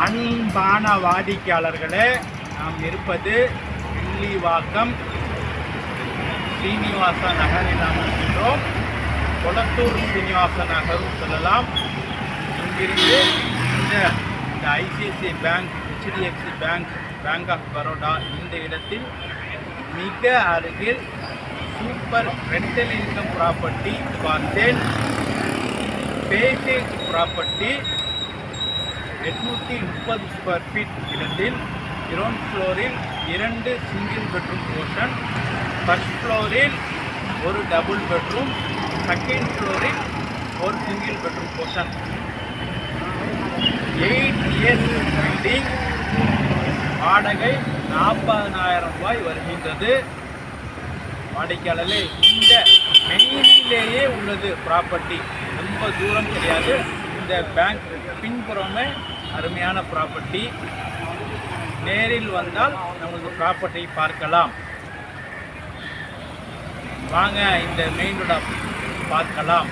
அன்பான வாடிக்கையாளர்களே, நாம் இருப்பது வில்லிவாக்கம் சீனிவாச நகரில் நாம் இருக்கின்றோம். கொளத்தூர் சீனிவாச நகரும் சொல்லலாம். இங்கிருந்து இந்த ICICI bank, HDFC bank, bank of Baroda இந்த இடத்தில் மிக அருகில் super rental income property for sale, basic property 830 square feet இடத்தில் கிரவுண்ட் ஃப்ளோரில் 2 சிங்கிள் பெட்ரூம் போர்ஷன், ஃபர்ஸ்ட் ஃப்ளோரில் ஒரு டபுள் பெட்ரூம், செகண்ட் ஃப்ளோரில் ஒரு single bedroom portion, 8 years building, வாடகை 40,000 ரூபாய் வருகின்றது. வாடிக்கையாளர்களே, இந்த மெயினிலேயே உள்ளது ப்ராப்பர்ட்டி, ரொம்ப தூரம் கிடையாது. இந்த பேங்க் பின்புறமே அருமையான ப்ராப்பர்ட்டி. நேரில் வந்தால் நமக்கு ப்ராப்பர்ட்டியை பார்க்கலாம். வாங்க இந்த மெயின் ரோட பார்க்கலாம்.